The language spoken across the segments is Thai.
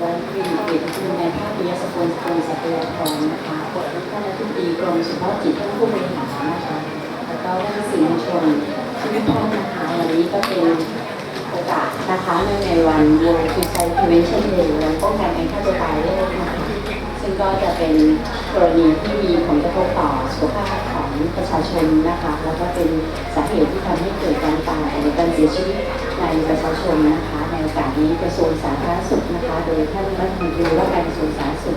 และคลินิกเกียรติคุณนายแพทย์ปิยสกลสกุลสัตยาธรนะคะท่านอธิบดีกรมสุขภาพจิตท่านผู้บริหารนะคะแล้วก็ท่านสื่อมวลชนทุกท่านนะคะวันนี้ก็เป็นโอกาสนะคะในวัน World Suicide Prevention Day วันป้องกันการฆ่าตัวตายโลกนะคะซึ่งก็จะเป็นกรณีที่มีผลกระทบต่อสุขภาพของประชาชนนะคะแล้วก็เป็นสาเหตุที่ทำให้เกิดการตายหรือการเสียชีวิตในประชาชนนะคะในโอกาสนี้กระทรวงสาธารณสุขนะคะโดยท่านรัฐมนตรีว่าการกระทรวงสาธารณสุข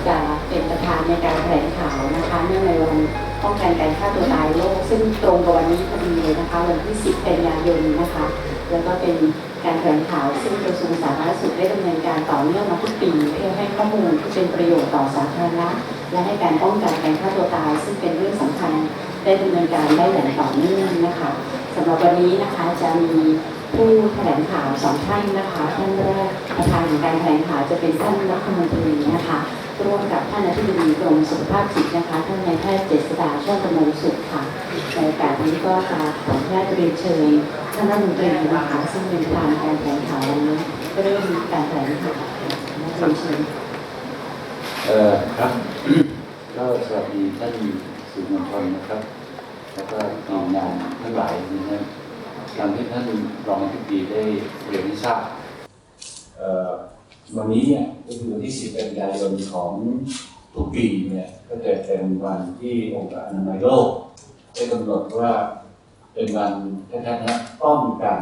จะเป็นประธานในการแถลงข่าวนะคะเนื่องในวันป้องกันการฆ่าตัวตายโลกซึ่งตรงกับวันนี้พอดีเลยนะคะวันที่ 10 กันยายนนะคะแล้วก็เป็นการแถลงข่าวซึ่งกระทรวงสาธารณสุขได้ดำเนินการต่อเนื่องมาทุกปีเพื่อให้ข้อมูลที่เป็นประโยชน์ต่อสาธารณะและให้การป้องกันการฆ่าตัวตายซึ่งเป็นเรื่องสำคัญได้ดำเนินการได้อย่างต่อเนื่องนะคะสำหรับวันนี้นะคะจะมีผู้แถลงข่าว2ท่านนะคะท่านแรกประธานของการแถลงข่าวจะเป็นท่านรัฐมนตรีนะคะร่วมกับท่านอธิบดีกรมสุขภาพจิตนะคะท่านนายแพทย์เจษฎาโชติกมลสุขค่ะในโอกาสนี้ก็จะขออนุญาตเรียนเชิญท่านรัฐมนตรีนะคะซึ่งเป็นประธานการแถลงข่าววันนี้ก็เริ่มการแถลงข่าวเรียนเชิญครับก็สวัสดีท่านสื่อมวลชนนะครับแล้วก็ทีมงานทั้งหลายนะครับตามที่ท่านรองอธิบดีได้เรียนให้ทราบวันนี้เนี่ยก็คือวันที่ 10 กันยายนของทุกปีเนี่ยก็จะเป็นวันที่องค์การอนามัยโลกได้กำหนดว่าเป็นวันแท้ๆป้องกัน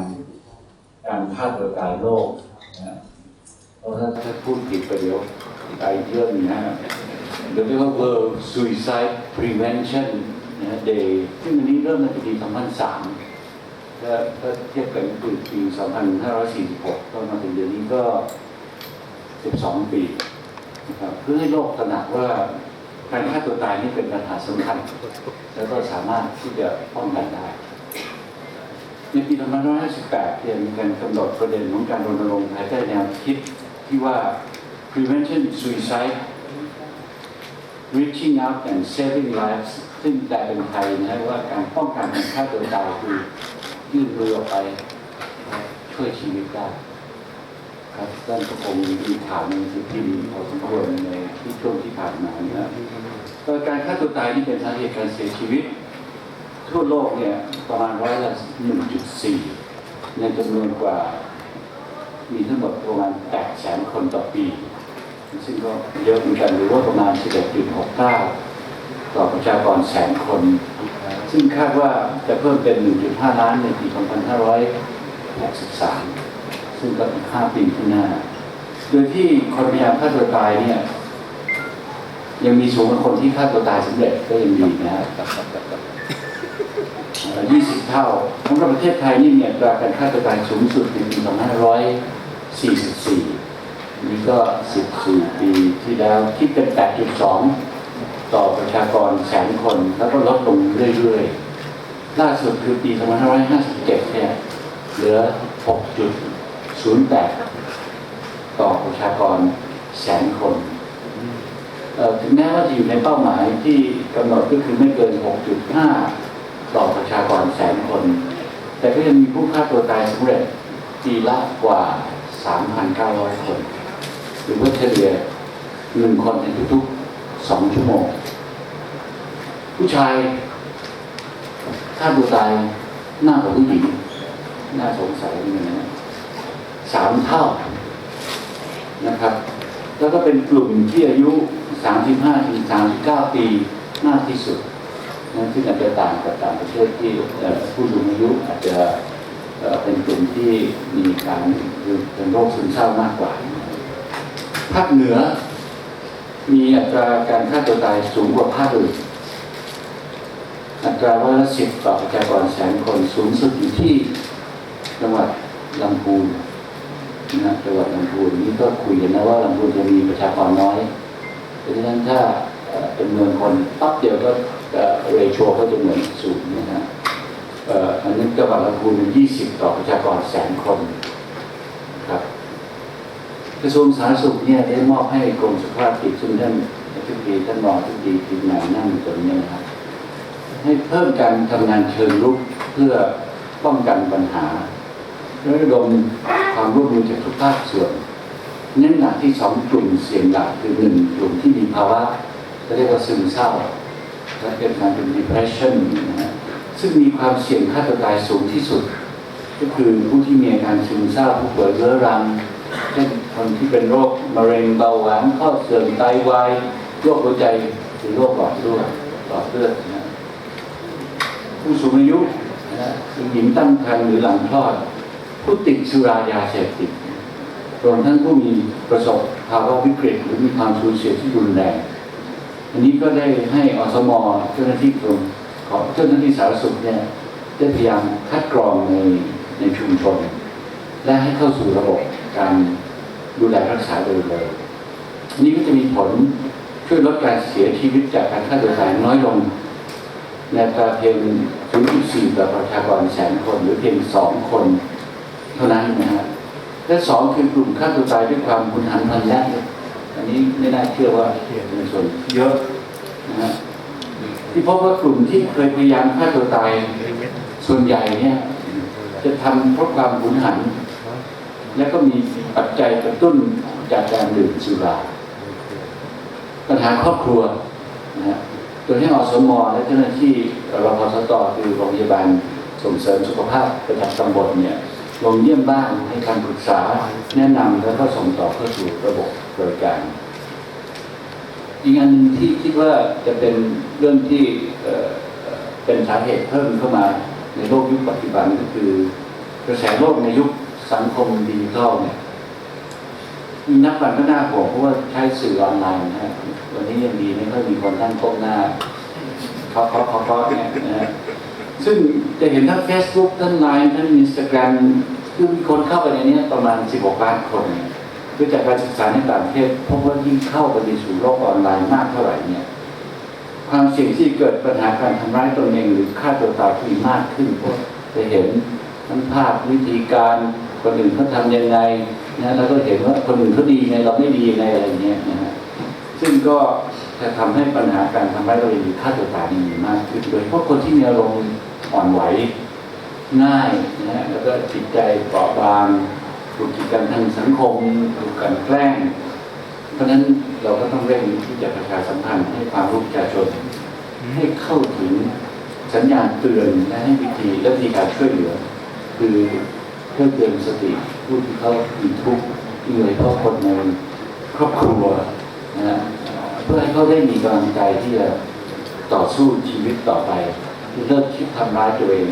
การฆ่าตัวตายโลกนะเพราะถ้าพูดผิดไปเดี๋ยวไปเรื่องนะเดี๋ยวเรียกว่า World Suicide Prevention Day ซึ่งอันนี้เริ่มในปี 2003ถ้าเทียบกันคือปี 2546 ก็มาถึงเดือนนี้ก็ 12 ปีนะครับเพื่อให้โลกตระหนักว่าการฆ่าตัวตายนี่เป็นปัญหาสำคัญแล้วก็สามารถที่จะป้องกันได้ในปี 2558เนี่ยมีการกำหนดประเด็นของการรณรงค์ภายใต้แนวคิดที่ว่า Prevention Suicide Reaching Out and Saving Lives ซึ่งแปลเป็นไทยนะว่าการป้องกันการฆ่าตัวตายคือยื่นมือออกไปช่วยชีวิตได้ครับท่านก็คงมีข่าวในสื่อพิมพ์พอสมควรในที่ช่วงที่ผ่านมานะการฆ่าตัวตายนี่เป็นสาเหตุการเสียชีวิตทั่วโลกเนี่ยประมาณ1.4%ในจำนวนกว่ามีทั้งหมดประมาณ 800,000 คนต่อปีซึ่งก็เยอะเหมือนกันหรือว่าประมาณ 11.69 ต่อประชากร100,000 คนซึ่งคาดว่าจะเพิ่มเป็น 1.5 ล้านในปี 2563 ซึ่งก็อีก 5 ปีข้างหน้าโดยที่คนพยายามฆ่าตัวตายเนี่ยยังมีสูงกว่าคนที่ฆ่าตัวตายสำเร็จก็ยังมีนะครับ20 เท่าสำหรับประเทศไทยนี่เนี่ยอัตราการฆ่าตัวตายสูงสุดในปี 2544 นี่ก็ 14 ปีที่แล้วคิดเป็น 8.2 ต่อประชากร100,000 คนแล้วก็ลดลงเรื่อยๆล่าสุดคือปี 2557 เนี่ยเหลือ 6.08 ต่อประชากร100,000 คนถึงแม้ว่าจะอยู่ในเป้าหมายที่กำหนดก็คือไม่เกิน 6.5 ต่อประชากร100,000 คนแต่ก็ยังมีผู้ฆ่าตัวตายสำเร็จปีละกว่า 3,900 คนหรือว่าเฉลี่ย1 คนในทุกๆ 2 ชั่วโมงผู้ชายฆ่าตัวตายมากกว่าผู้หญิงน่าสงสัยเหมือนกันนะ3 เท่านะครับแล้วก็เป็นกลุ่มที่อายุ 35-39 ปีมากที่สุดนะซึ่งอาจจะต่างกับต่างประเทศที่ผู้สูงอายุอาจจะเป็นกลุ่มที่มีการเป็นโรคซึมเศร้ามากกว่าภาคเหนือมีอัตราการฆ่าตัวตายสูงกว่าภาคอื่นอัตรา10%ต่อประชากร100,000 คนสูงสุดอยู่ที่จังหวัดลำพูนนะจังหวัดลำพูนนี่ก็คุยกันนะว่าลำพูนจะมีประชากรน้อยดังนั้นถ้าจำนวนคนปั๊บเดียวก็เรโชก็จะเหมือนสูงนะฮะอันนี้จังหวัดลำพูนเป็น20 ต่อประชากร100,000 คนครับกระทรวงสาธารณสุขเนี่ยได้มอบให้กรมสุขภาพจิตซึ่งท่านอธิบดีท่านรองอธิบดีทีมงานนั่งอยู่ตรงนี้นะครับให้เพิ่มการทำงานเชิงรุกเพื่อป้องกันปัญหาและระดมความร่วมมือจากทุกภาคส่วน เน้นหนักที่2 กลุ่มเสี่ยงหลักคือ1 กลุ่มที่มีภาวะเรียกว่าซึมเศร้าและเป็นการเป็น depression นะฮะซึ่งมีความเสี่ยงฆ่าตัวตายสูงที่สุดก็คือผู้ที่มีอาการซึมเศร้าผู้ป่วยเรื้อรังเช่นคนที่เป็นโรคมะเร็งเบาหวานข้อเสื่อมไตวายโรคหัวใจหรือโรคหลอดเลือดนะผู้สูงอายุนะหญิงตั้งครรภ์หรือหลังคลอดผู้ติดสุรายาเสพติดรวมทั้งผู้มีประสบภาวะวิกฤตหรือมีความสูญเสียที่รุนแรงอันนี้ก็ได้ให้อสม.เจ้าหน้าที่กรมของเจ้าหน้าที่สาธารณสุขเนี่ยได้พยายามคัดกรองในชุมชนและให้เข้าสู่ระบบการดูแลรักษาโดยเร็วนี้ก็จะมีผลช่วยลดการเสียชีวิตจากการฆ่าตัวตายน้อยลงในอัตราเพียง 0.4 ต่อประชากรแสนคนหรือเพียง2 คนเท่านั้นนะฮะและ2คือกลุ่มฆ่าตัวตายด้วยความหุนหันพลันแล่นอันนี้ไม่น่าเชื่อว่าเป็นส่วนเยอะนะฮะที่พบว่ากลุ่มที่เคยพยายามฆ่าตัวตายส่วนใหญ่เนี่ยจะทำเพราะความหุนหันและก็มีปัจจัยกระตุ้นจากการดื่มสุราปัญหาครอบครัวนะฮะโดยให้อสม.และเจ้าหน้าที่รพสต.คือโรงพยาบาลส่งเสริมสุขภาพประจำตำบลเนี่ยลงเยี่ยมบ้านให้การปรึกษาแนะนำแล้วก็ส่งต่อเข้าสู่ระบบบริการอีกอันที่คิดว่าจะเป็นเรื่องที่เป็นสาเหตุเพิ่มเข้ามาในโลกยุคปัจจุบันก็คือกระแสโลกในยุคสังคมดิจิทัลเนี่ยนับวันก็น่าห่วงเพราะว่าใช้สื่อออนไลน์นะฮะวันนี้ยังดีไม่ค่อยมีคนตั้งก้มหน้าเคาะเนี่ยนะฮะซึ่งจะเห็นทั้ง Facebook ทั้ง Line ทั้ง Instagram คือมีคนเข้าไปในนี้ประมาณ16 ล้านคนด้วยจากการศึกษาในต่างประเทศพบว่ายิ่งเข้าไปในสู่โลกออนไลน์มากเท่าไหร่เนี่ยความเสี่ยงที่เกิดปัญหาการทำร้ายตนเองหรือฆ่าตัวตายมีมากขึ้นเพราะจะเห็นทั้งภาพวิธีการคนอื่นเขาทำยังไงนะแล้วก็เห็นว่าคนอื่นเขาดีไงเราไม่ดีไงอะไรเงี้ยนะฮะซึ่งก็จะทำให้ปัญหาการทำร้ายตัวเองหรือฆ่าตัวตายมีมากขึ้นโดยเฉพาะคนที่มีอารมณ์อ่อนไหวง่ายนะฮะแล้วก็จิตใจเปราะบางถูกกีดกันทางสังคมถูกกันแกล้งเพราะฉะนั้นเราก็ต้องเร่งที่จะประชาสัมพันธ์ให้ความรู้ประชาชนให้เข้าถึงสัญญาณเตือนและให้วิธีและวิธีการช่วยเหลือคือเพื่อเตือนสติผู้ที่เขามีทุกข์เหนื่อยเพราะคนในครอบครัวนะฮะเพื่อให้เขาได้มีกำลังใจที่จะต่อสู้ชีวิตต่อไปที่เลิกคิดทำร้ายตัวเอง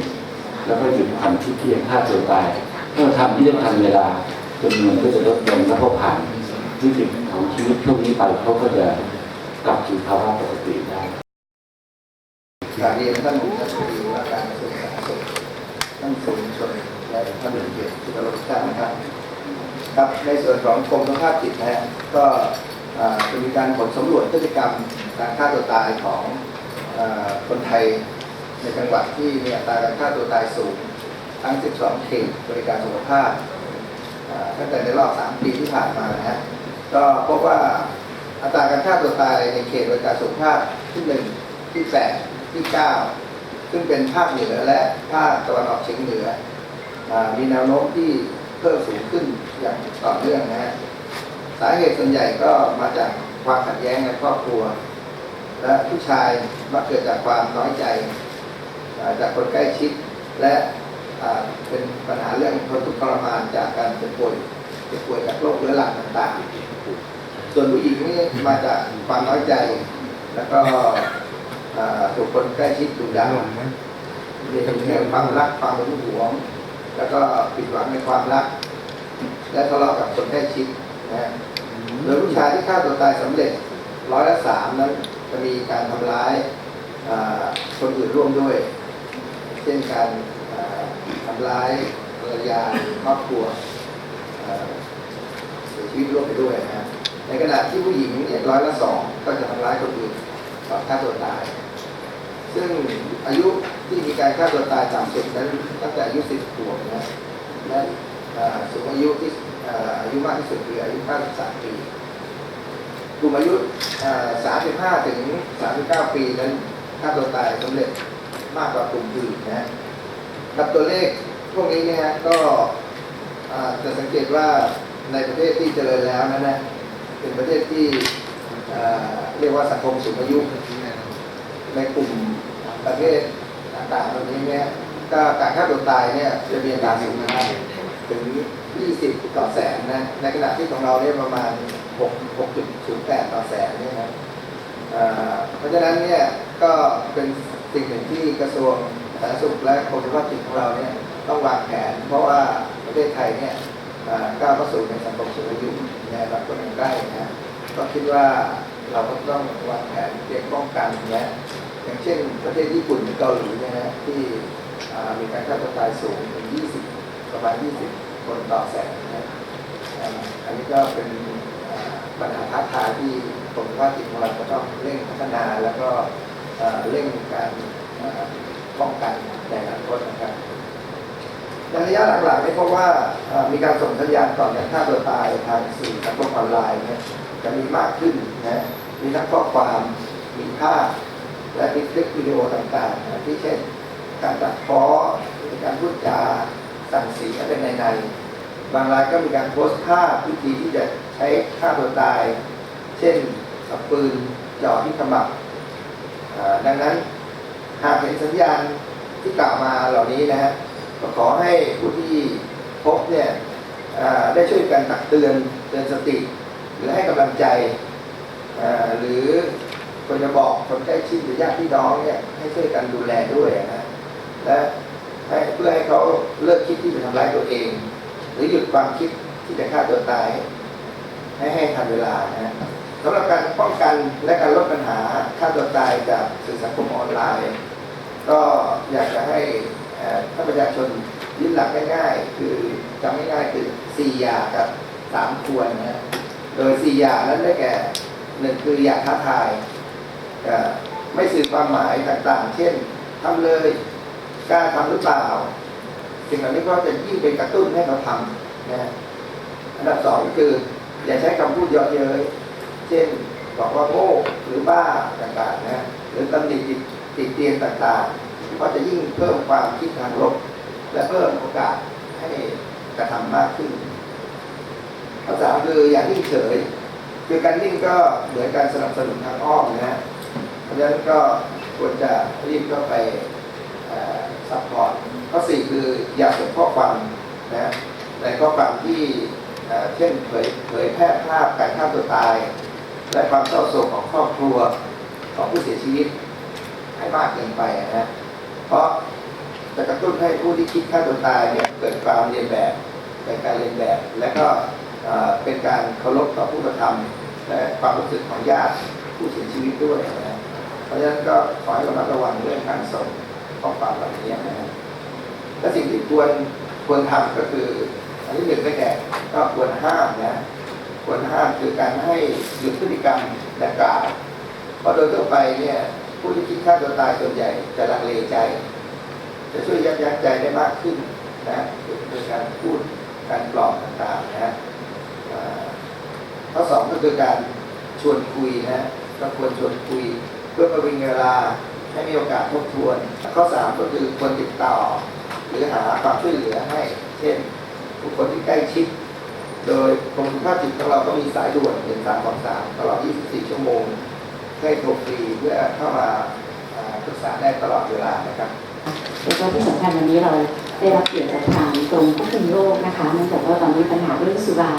แล้วก็หยุดความคิดที่จะฆ่าตัวตายเมื่อทำที่จะทันเวลาจำนวนก็จะลดลงแล้วก็ผ่านวิกฤตของชีวิตช่วงนี้ไปเขาก็จะกลับสู่ภาวะปกติได้กราบเรียนท่านรัฐมนตรีว่าการกระทรวงสาธารณสุขท่านสื่อมวลชนและท่านผู้เกียรติที่เคารพทุกท่านนะครับครับในส่วนของกรมสุขภาพจิตนะฮะก็จะมีการผลสำรวจพฤติกรรมการฆ่าตัวตายของคนไทยในจังหวัดที่มีอัตราการฆ่าตัวตายสูงทั้ง 12 เขตบริการสุขภาพตั้งแต่ในรอบ 3 ปีที่ผ่านมานะฮะก็พบว่าอัตราการฆ่าตัวตายในเขตบริการสุขภาพที่ 1 ที่ 8 ที่ 9 ซึ่งเป็นภาคเหนือและภาคตะวันออกเฉียงเหนือมีแนวโน้มที่เพิ่มสูงขึ้นอย่างต่อเนื่องนะฮะสาเหตุส่วนใหญ่ก็มาจากความขัดแย้งในครอบครัวและผู้ชายมักเกิดจากความน้อยใจจากคนใกล้ชิดและเป็นปัญหาเรื่องทนทุกข์ทรมานจากการเจ็บป่วยจากโรคเรื้อรังต่างๆส่วนผู้หญิงนี่มาจากความน้อยใจแล้วก็ถูกคนใกล้ชิดดุด่าเรื่องความรักความหึงหวงแล้วก็ผิดหวังในความรักและทะเลาะกับคนใกล้ชิดนะโดยผู้ชายที่ฆ่าตัวตายสำเร็จ3%นั้นจะมีการทำร้ายคนอื่นร่วมด้วยเช่นการทำร้ายภรรยาครอบครัวเสียชีวิตร่วมไปด้วยนะในขณะที่ผู้หญิงเนี่ย2%ก็จะทำร้ายคนอื่นก่อนฆ่าตัวตายซึ่งอายุที่มีการฆ่าตัวตายต่ำสุดนั้นตั้งแต่อายุ10 ขวบนะและสูงอายุที่อายุมากที่สุดคืออายุ93 ปีกลุ่มอายุ35 ถึง 39 ปีนั้นฆ่าตัวตายสำเร็จมากกว่ากลุ่มอื่นนะครับตัวเลขพวกนี้เนี่ยก็จะสังเกตว่า ในประเทศที่เจริญแล้วนั้นนะเป็นประเทศที่เรียกว่าสังคมสูงอายุในกลุ่มประเทศต่างๆเหล่านี้เนี่ยก็การฆ่าตัวตายเนี่ยจะมีอัตราสูงนะครับถึง 20 ต่อแสนนะในขณะที่ของเราเนี่ยประมาณ 6.08 ต่อแสนเนี่ยนะเพราะฉะนั้นเนี่ยก็เป็นสิ่งหนึ่งที่กระทรวงสาธารณสุขและกรมสุขภาพจิตของเราเนี่ยต้องวางแผนเพราะว่าประเทศไทยเนี่ยก้าวเข้าสู่ในสังคมสูงอายุในอนาคตอันใกล้นะก็คิดว่าเราก็ต้องวางแผนเตรียมป้องกันนะอย่างเช่นประเทศญี่ปุ่นหรือเกาหลีเนี่ยนะที่มีการฆ่าตัวตายสูงถึงประมาณ 20 คนต่อแสนนะอันนี้ก็เป็นปัญหาท้าทายที่กรมสุขภาพจิตของเราก็ต้องเร่งพัฒนาแล้วก็เร่งการป้องกันในอนาคตนะครับในระยะหลังๆนี่เพราะว่ามีการส่งสัญญาณก่อนการฆ่าตัวตายทางสื่อสังคมออนไลน์เนี่ยจะมีมากขึ้นนะมีทั้งข้อความมีภาพและมีคลิปวิดีโอต่างๆนะที่เช่นการตัดพ้อการพูดจาสั่งเสียเป็นในบางรายก็มีการโพสต์ภาพวิธีที่จะใช้ฆ่าตัวตายเช่นเอาปืนจ่อที่ขมับดังนั้นหากเห็นสัญญาณที่กล่าวมาเหล่านี้นะฮะก็ขอให้ผู้ที่พบเนี่ยได้ช่วยกันตักเตือนสติหรือให้กำลังใจหรือควรจะบอกคนใกล้ชิดหรือญาติพี่น้องเนี่ยให้ช่วยกันดูแลด้วยนะและเพื่อให้เขาเลิกคิดที่จะทำร้ายตัวเองหรือหยุดความคิดที่จะฆ่าตัวตายให้ทันเวลานะสำหรับการป้องกันและการลดปัญหาฆ่าตัวตายจากสื่อสังคมออนไลน์ก็อยากจะให้ท่านประชาชนยึดหลักง่ายๆคือจำง่ายๆคือ4อย่ากับ3ควรนะโดย4อย่านั้นได้แก่1คืออย่าท้าทายไม่สื่อความหมายต่างๆเช่นทำเลยกล้าทำหรือเปล่าสิ่งเหล่านี้ก็จะยิ่งเป็นกระตุ้นให้เราทำนะอันดับ2ก็คืออย่าใช้คำพูดเยาะเย้ยเช่นบอกว่าโง่หรือบ้าต่างๆนะหรือตำหนิติเตียนต่างๆก็จะยิ่งเพิ่มความคิดทางลบและเพิ่มโอกาสให้กระทำมากขึ้นข้อ3คืออย่านิ่งเฉยคือการนิ่งก็เหมือนการสนับสนุนทางอ้อมนะเพราะฉะนั้นก็ควรจะรีบเข้าไปซัพพอร์ตข้อ4คืออย่าส่งข้อความนะในข้อความที่เช่นเผยแพร่ภาพการฆ่าตัวตายและความเศร้าโศกของครอบครัวของผู้เสียชีวิตให้มากเกินไปนะเพราะจะกระตุ้นให้ผู้ที่คิดฆ่าตัวตายเนี่ยเกิดความเรียนแบบเป็นการเรียนแบบและก็เป็นการเคารพต่อผู้กระทำและความรู้สึกของญาติผู้เสียชีวิตด้วยนะเพราะฉะนั้นก็ขอให้ระมัดระวังเรื่องการส่งข้อความแบบนี้นะและสิ่งที่ควรทำก็คืออันที่1ได้แก่ก็ควรห้ามนะควรห้ามคือการให้หยุดพฤติกรรมดังกล่าวเพราะโดยทั่วไปเนี่ยผู้ที่คิดฆ่าตัวตายส่วนใหญ่จะลังเลใจจะช่วยยับยั้งใจได้มากขึ้นนะโดยการพูดการปลอบต่างๆนะข้อ2ก็คือการชวนคุยนะก็ควรชวนคุยเพื่อประวิงเวลาให้มีโอกาสทบทวนข้อ3ก็คือควรติดต่อหรือหาความช่วยเหลือให้เช่นบุคคลที่ใกล้ชิดโดยกรมสุขภาพจิตของเราก็มีสายด่วน1323ตลอด24ชั่วโมงให้โทรฟรีเพื่อเข้ามาปรึกษาได้ตลอดเวลานะครับแล้วก็ที่สำคัญวันนี้เราได้รับเกียรติจากทางกรมควบคุมโรคนะคะเนื่องจากว่าตอนนี้ปัญหาเรื่องสุรา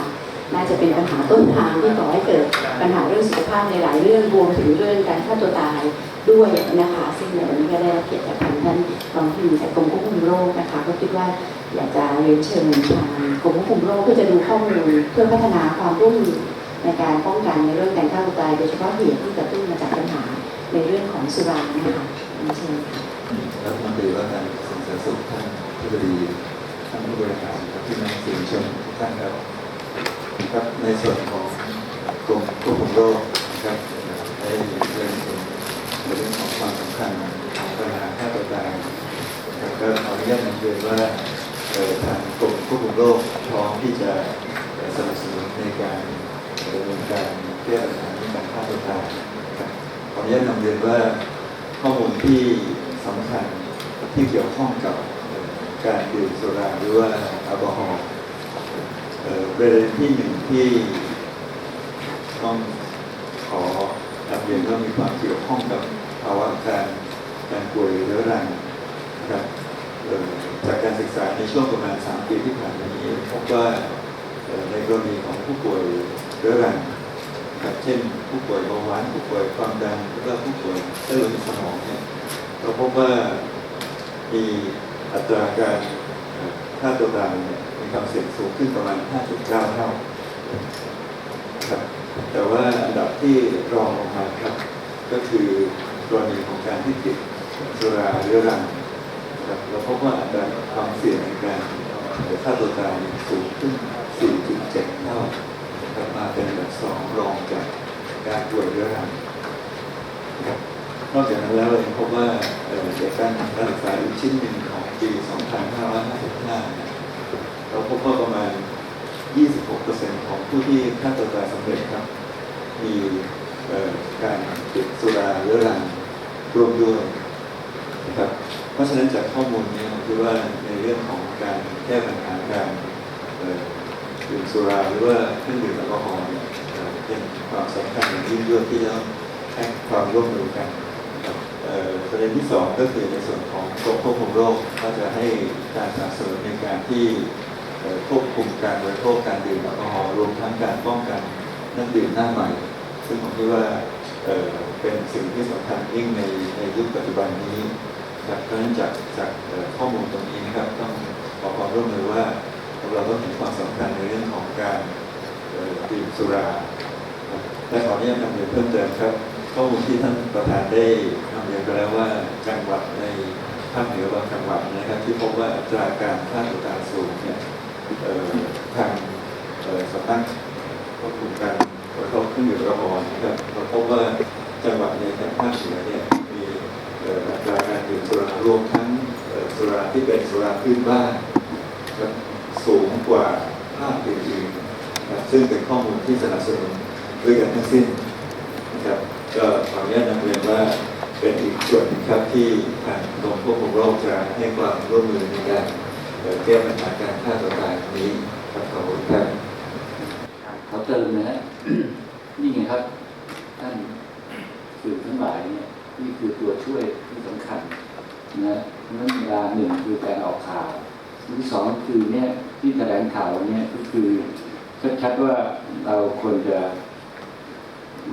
น่าจะเป็นปัญหาต้นทางที่ก่อให้เกิดปัญหาเรื่องสุขภาพในหลายเรื่องรวมถึงเรื่องการฆ่าตัวตายด้วยนะคะซึ่งในวันนี้ก็ได้รับเกียรติจากทางท่านรองผู้อำนวยการกรมควบคุมโรคนะคะก็คิดว่าอยากจะเรียนเชิญทางกรมควบคุมโรคเพื่อจะดูข้อมูลเพื่อพัฒนาความร่วมมือในการป้องกันในเรื่องการฆ่าตัวตายโดยเฉพาะเหตุที่กระตุ้นมาจากปัญหาในเรื่องของสุรานะคะเชิญค่ะรัฐมนตรีว่าการกระทรวงสาธารณสุขท่านผู้บริท่านผู้บริหารครับที่มาสื่อมวลชนทุกท่านครับในส่วนของกรมควบคุมโรคนะครับได้เรื่องในเรื่องของความสำคัญของปัญหาฆ่าตัวตายครับก็ขออนุญาตนำเรียนว่าทางกรมควบคุมโรคพร้อมที่จะสนับสนุนในการดำเนินการแก้ปัญหาเรื่องการฆ่าตัวตายขออนุญาตนำเรียนว่าข้อมูลที่สำคัญที่เกี่ยวข้องกับการดื่มสุราหรือว่าแอลกอฮอล์ ประเด็นที่หนึ่งที่ต้องขอนำเรียนว่ามีความเกี่ยวข้องกับภาวะการป่วยเรื้อรังนะครับจากการศึกษาในช่วงประมาณ3 ปีที่ผ่านมานี้พบว่าในกรณีของผู้ป่วยเรื้อรังครับเช่นผู้ป่วยเบาหวานผู้ป่วยความดันและผู้ป่วยเส้นเลือดในสมองเนี่ยเราพบว่ามีอัตราการฆ่าตัวตายเนี่ยมีความเสี่ยงสูงขึ้นประมาณ 5.9 เท่าครับแต่ว่าอันดับที่รองลงมาครับก็คือกรณีของการที่ติดสุราเรื้อรังครับเราพบว่าอัตราความเสี่ยงในการฆ่าตัวตายสูงขึ้น 4.7 เท่าครับมาเป็นอันดับ2รองจากการป่วยเรื้อรังครับนอกจากนั้นแล้วเรายังพบว่าจากการศึกษาอีกชิ้นหนึ่งของปี 2555 เราพบว่าประมาณ 26% ของผู้ที่ฆ่าตัวตายสำเร็จครับมีการติดสุราเรื้อรังร่วมด้วยนะครับเพราะฉะนั้นจากข้อมูลนี้ผมคิดว่าในเรื่องของการแก้ปัญหาการดื่มสุราหรือว่าเครื่องดื่มแอลกอฮอล์เนี่ยเป็นความสำคัญอย่างยิ่งยวดที่จะต้องให้ความร่วมมือกันประเด็นที่2ก็คือในส่วนของกรมควบคุมโรคก็จะให้การสนับสนุนในการที่ควบคุมการบริโภคการดื่มแอลกอฮอล์รวมทั้งการป้องกันนักดื่มหน้าใหม่ซึ่งผมคิดว่าเป็นสิ่งที่สำคัญยิ่งในยุคปัจจุบันนี้ครับเพราะฉะนั้นจากข้อมูลตรงนี้นะครับต้องขอความร่วมมือว่าเราต้องเห็นความสำคัญในเรื่องของการดื่มสุราและขออนุญาตนำเรียนเพิ่มเติมครับข้อมูลที่ท่านประธานได้นำเรียนไปแล้วว่าจังหวัดในภาคเหนือบางจังหวัดนะครับที่พบว่าอัตราการฆ่าตัวตายสูงเนี่ยทางสำนักควบคุมการบริโภคเครื่องดื่มแอลกอฮอล์นะครับเราพบว่าจังหวัดในแถบภาคเหนือเนี่ยมีอัตราการดื่มสุรารวมทั้งสุราที่เป็นสุราพื้นบ้านสูงกว่าภาคอื่นๆซึ่งเป็นข้อมูลที่สนับสนุนด้วยกันทั้งสิ้นนะครับก็ขออนุญาตนำเรียนว่าเป็นอีกส่วนนึงครับที่ทางกรมควบคุมโรคจะให้ความร่วมมือในการแก้ปัญหาการฆ่าตัวตายนี้ครับขอบคุณครับ ขอเติมนะฮะ นี่ไงครับท่านสื่อทั้งหลายเนี่ยนี่คือตัวช่วยที่สำคัญนะนั้นเวลาหนึ่งคือการออกข่าวที่สองคือเนี่ยที่แถลงข่าวเนี่ยก็คือชัดๆว่าเราควรจะ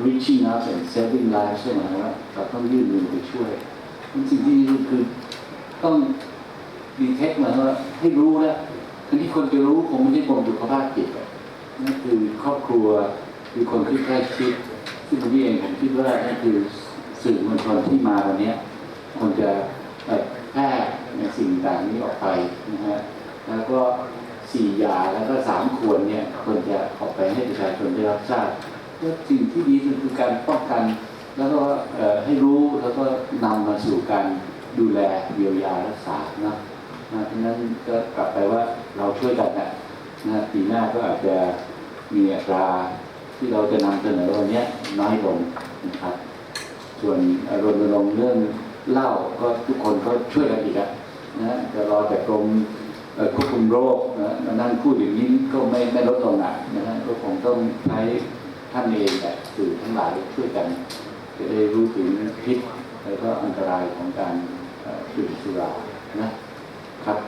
reaching out and saving lives ใช่ไหมว่าเราต้องยื่นมือไปช่วยสิ่งที่คือต้องดีเทคมาว่าให้รู้แล้วทีนี้คนจะรู้คงไม่ใช่กรมสุขภาพจิตนั่นคือครอบครัวคือคนที่ใกล้ชิดซึ่งวันนี้เองผมคิดว่านั่นคือสื่อมวลชนที่มาวันนี้ควรจะแพร่ในสิ่งต่างนี้ออกไปนะฮะแล้วก็4 อย่าแล้วก็3 ควรเนี่ยควรจะออกไปให้ประชาชนได้รับทราบว่าสิ่งที่ดีคือการป้องกันแล้วก็ให้รู้แล้วก็นำมาสู่การดูแลเยียวยารักษานะเพราะนั้นก็กลับไปว่าเราช่วยกันนะปีหน้าก็อาจจะมีอัตราที่เราจะนำเสนอวันนี้น้อยลงนะครับส่วนรณรงค์เรื่องเหล้าก็ทุกคนก็ช่วยกันอีกนะจะรอแต่กรมควบคุมโรคนะนั่นพูดอย่างนี้ก็ไม่ลดลงนะฮะก็คงต้องใช้ท่านเองแหละสื่อทั้งหลายช่วยกันจะได้รู้ถึงพิษและก็อันตรายของการดื่มสุรานะครับ